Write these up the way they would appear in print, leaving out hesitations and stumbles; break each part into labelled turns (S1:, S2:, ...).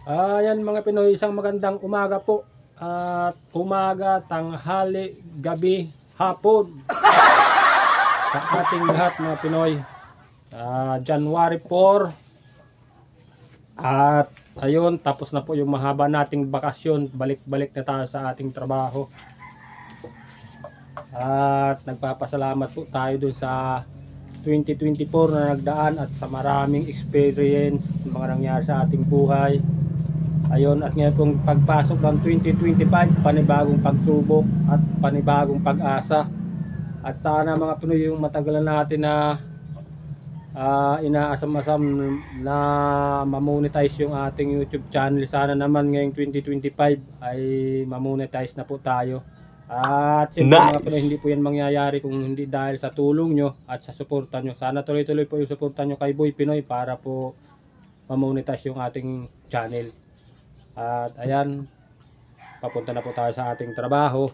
S1: Ayan mga Pinoy, isang magandang umaga po. At umaga, tanghali, gabi, hapon sa ating lahat mga Pinoy. January 4 at ayun, tapos na po yung mahaba nating bakasyon. Balik-balik na tayo sa ating trabaho. At nagpapasalamat po tayo dun sa 2024 na nagdaan at sa maraming experience mga nangyari sa ating buhay. Ayun, at ngayon pong pagpasok ng 2025, panibagong pagsubok at panibagong pag-asa. At sana mga Pinoy, yung matagalan natin na inaasam-asam na mamonetize yung ating YouTube channel. Sana naman ngayong 2025 ay mamonetize na po tayo. At siyempre mga Pinoy, hindi po yan mangyayari kung hindi dahil sa tulong nyo at sa suporta nyo. Sana tuloy-tuloy po yung suporta nyo kay Boy Pinoy para po mamonetize yung ating channel. At ayan, papunta na po tayo sa ating trabaho.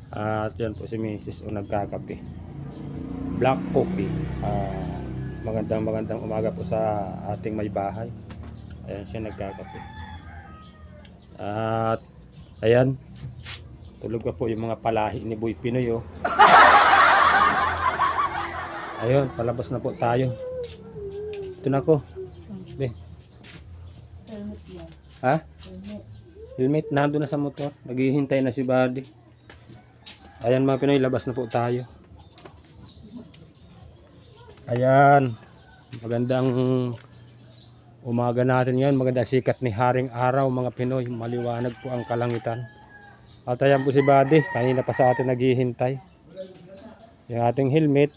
S1: At yan po si Mrs. o nagkakape, black coffee. Magandang umaga po sa ating may bahay. Ayan siya nagkakape. At ayan, tulog pa po yung mga palahi ni Boy Pinoy oh. Ayun, palabas na po tayo. Ito na ko. Ha? Helmet, nandun na sa motor. Naghihintay na si Buddy. Ayan mga Pinoy, labas na po tayo. Ayan, magandang umaga natin ngayon. Magandang sikat ni Haring Araw mga Pinoy. Maliwanag po ang kalangitan. At ayan po si Buddy, kanina pa sa atin naghihintay. Yung ating helmet,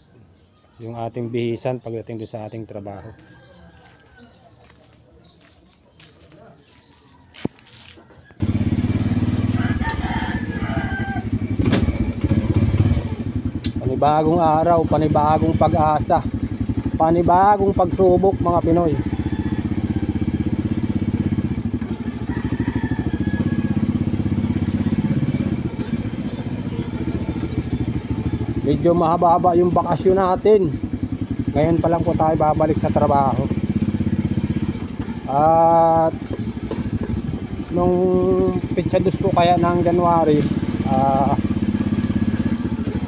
S1: yung ating bihisan pagdating doon sa ating trabaho. Panibagong araw, panibagong pag-asa, panibagong pagsubok mga Pinoy. Medyo mahaba-haba yung bakasyon natin. Ngayon pa lang po tayo babalik sa trabaho. At nung petsa 2 po kaya ng January,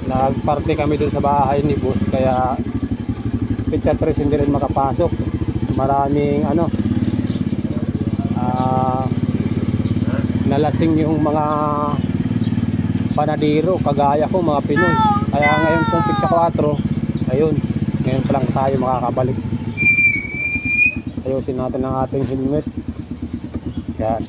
S1: nagparte kami dun sa bahay ni boss, kaya petsa 3 hindi rin makapasok. Maraming nalasing yung mga panadiro kagaya ko mga Pinoy. Kaya ngayon kung petsa 4, ayun, ngayon pa lang tayo makakabalik. Ayusin natin ang ating helmet. Yan.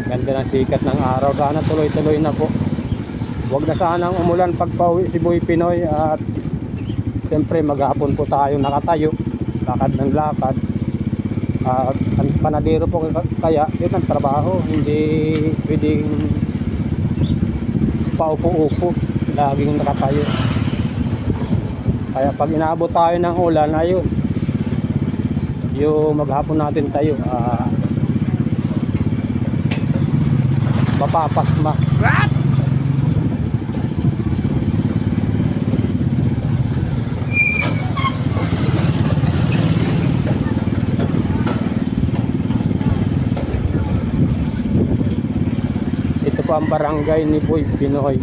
S1: Ganda ng sikat ng araw. Sana tuloy-tuloy na po. Huwag na sanang umulan pag pauwi si Boy Pinoy. At siyempre maghapon po tayo nakatayo, lakad ng lakad. At ang panadero po kaya yun ang trabaho. Hindi pwedeng paupo-upo, laging nakatayo. Kaya pag inaabot tayo ng ulan, ayun, yung maghapon natin tayo, mapapasma. What? Ito po ang barangay ni Boy Pinoy,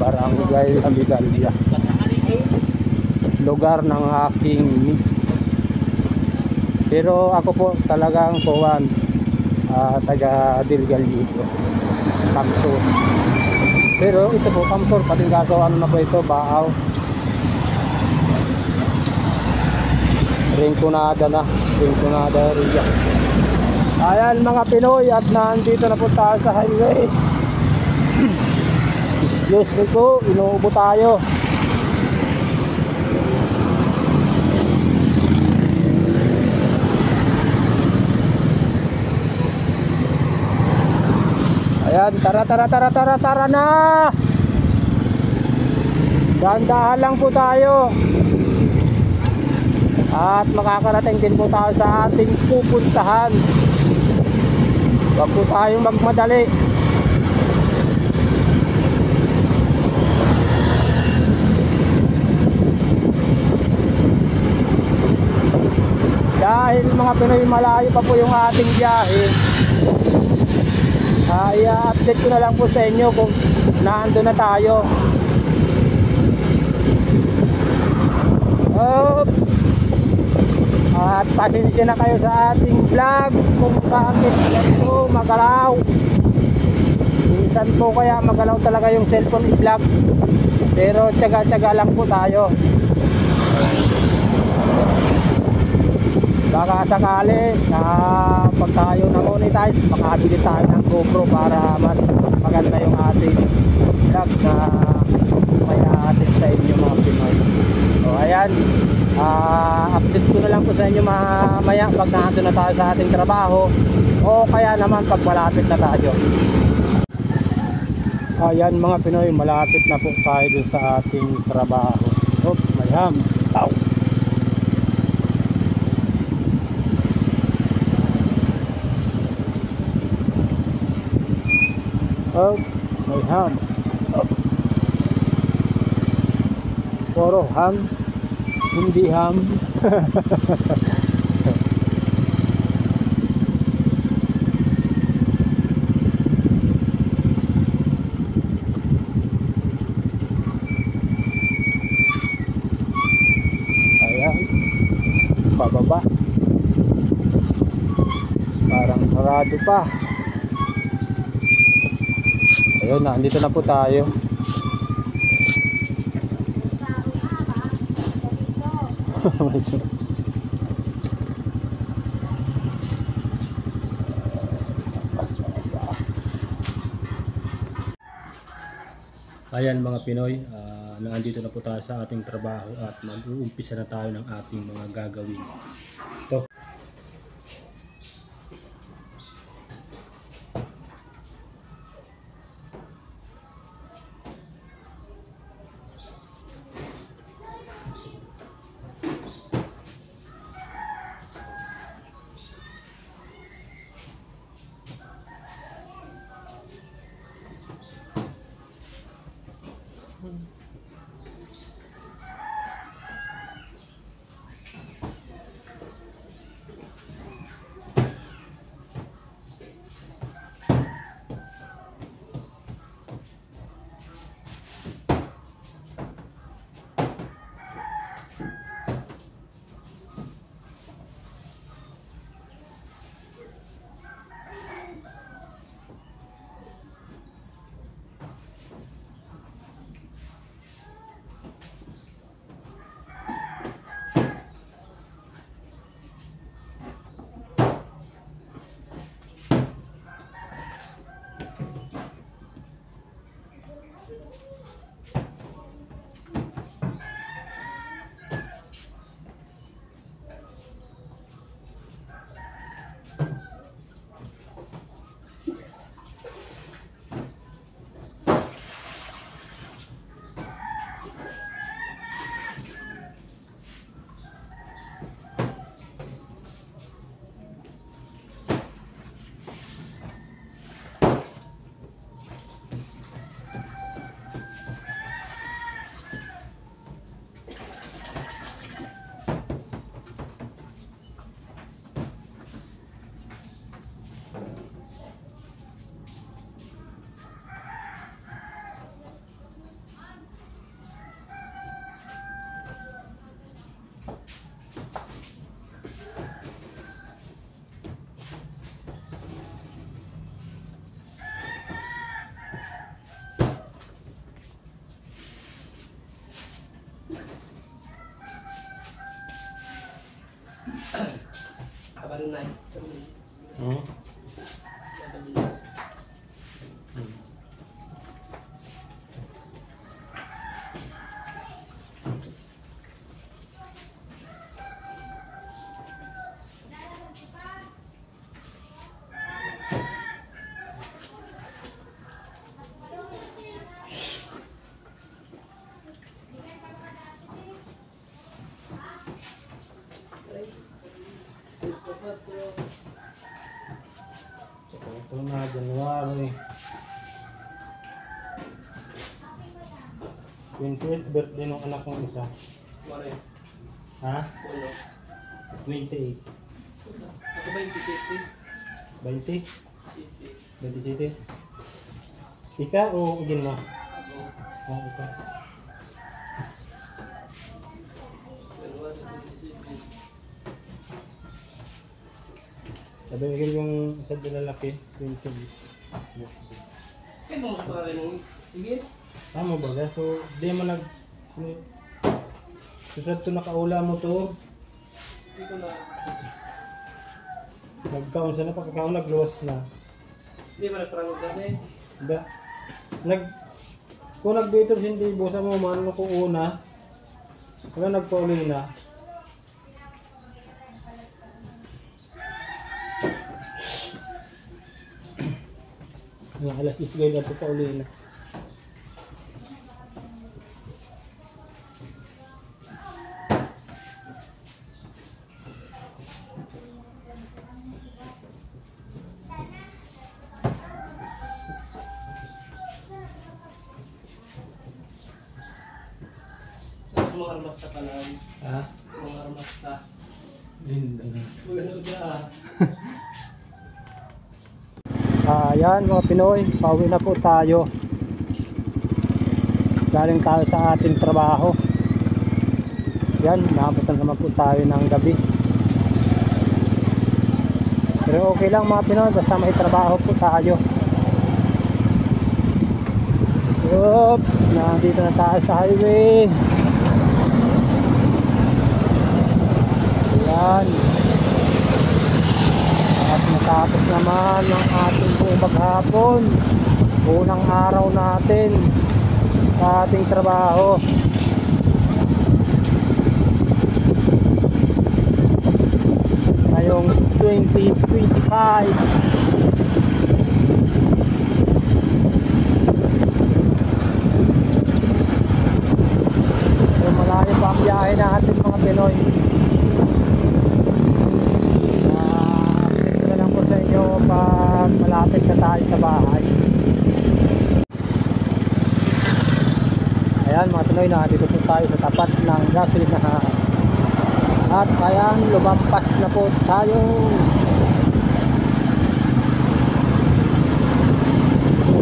S1: Barangay Amigalia, lugar ng aking miss. Pero ako po talagang taga Dilgalito, Kamsur. Pero ito po Kamsur, pati kaso na po ito, Baaw, Rinconada area. Ayan mga Pinoy, at nandito na po tayo sa highway. Excuse me po, inuubo tayo. Ayan, tara na. Dahan-dahan lang po tayo. at makakarating din po tayo sa ating pupuntahan. Huwag po tayong magmadali. Dahil mga Pinoy, malayo pa po yung ating biyahe, i-update ko na lang po sa inyo kung naando na tayo. At pasensya na kayo sa ating vlog kung bakit ganito magalaw. Minsan po kaya magalaw talaga yung cellphone i-vlog, pero tiyaga-tiyaga lang po tayo. Baka sakali na pag tayo na-monetize, makabili tayo ng GoPro para mas maganda yung ating vlog na may atin sa inyo mga Pinoy. So ayan, update ko na lang po sa inyo mamaya pag nandun na tayo sa ating trabaho, o kaya naman pag malapit na tayo. Ayan mga Pinoy, malapit na po tayo dun sa ating trabaho. Oh, may ham. Ow. Oh, may ham. Oh. Puro ham, hindi ham. Ayan, bababa. Parang sarado pa. Ayun na, andito na po tayo. Ayan mga Pinoy, nandito na po tayo sa ating trabaho at mag-uumpisa na tayo ng ating mga gagawin. Ito.
S2: Abang naik.
S1: Ito na, January. 28th birthday ng anak kong isa.
S2: Mare.
S1: Ha?
S2: Uno.
S1: 28.
S2: Ako ba yung tikiti?
S1: 20?
S2: City.
S1: 27? Ika o ugin mo?
S2: Ako.
S1: Oo, ika.
S2: January 27.
S1: Sabi ugin yung isa din lalaki, 20.
S2: Kaya mo sa rin mo? Sige.
S1: Tama ba? So, di mo nag... Susad to nakaula mo to.
S2: Dito na.
S1: Nagkaon siya na pagkakaon, nagluwas na.
S2: Hindi ba nagparangod ka eh?
S1: Da, kung nag-better hindi busa mo man ko una. Kaya nagpauli na. Nga alas 10 guys na pauli na.
S2: Mga armasta ka lang.
S1: Ha?
S2: Mga armasta.
S1: Hindi.
S2: Ulan na ba?
S1: Yan mga Pinoy, pauwi na po tayo. Galing tayo sa ating trabaho. Yan, nakabutan naman po tayo ng gabi. Pero okay lang mga Pinoy, basta may trabaho po tayo. Oops, nandito na tayo sa highway. Yan. At natapos naman ang ating buong maghapon. Unang araw natin sa ating trabaho. Ngayong 2025. So, malayo pa ang biyahe natin mga Pinoy. Update ko lang po sa inyo pag malapit na tayo sa bahay. Ayan mga Pinoy, dito po tayo sa tapat ng gasolinahan. At ayan, lumampas na po tayo.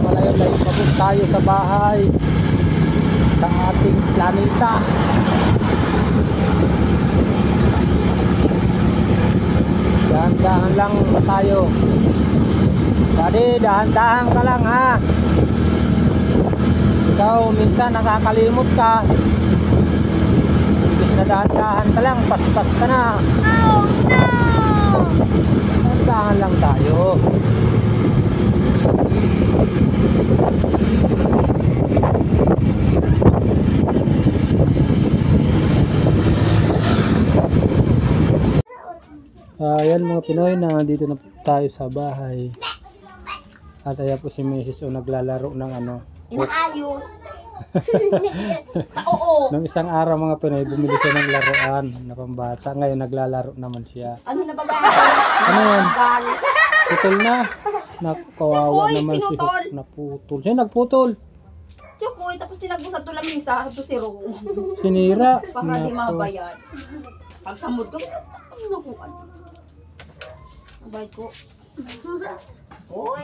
S1: Malayo-layo pa po tayo sa bahay, sa ating planeta. Dahan-dahan lang pa tayo. Jadi dahan-dahan ka lang ha. Ikaw minsan nakakalimot ka. Imbis na dahan-dahan ka lang, pas-pas ka na. Oh no! Dahan-dahan lang tayo. Ayan mga Pinoy, nandito na tayo sa bahay. At ayan po si Mrs. O naglalaro ng ano.
S3: Inaayos. Oo.
S1: Nung isang araw mga Pinoy, bumili siya ng laruan na pambata. Ngayon naglalaro naman siya.
S3: Ano na ba
S1: Ano yan? Putol na. Nakawawa
S3: Chokoy,
S1: naman si
S3: pinutol.
S1: Naputol. Siya nagputol.
S3: Chokoy, tapos tinagbusan to lamisa to si Ro.
S1: Sinira.
S3: Para di
S1: Nako.
S3: mabayad. Pag samod ko, ano nakuha? Abay ko. Uy,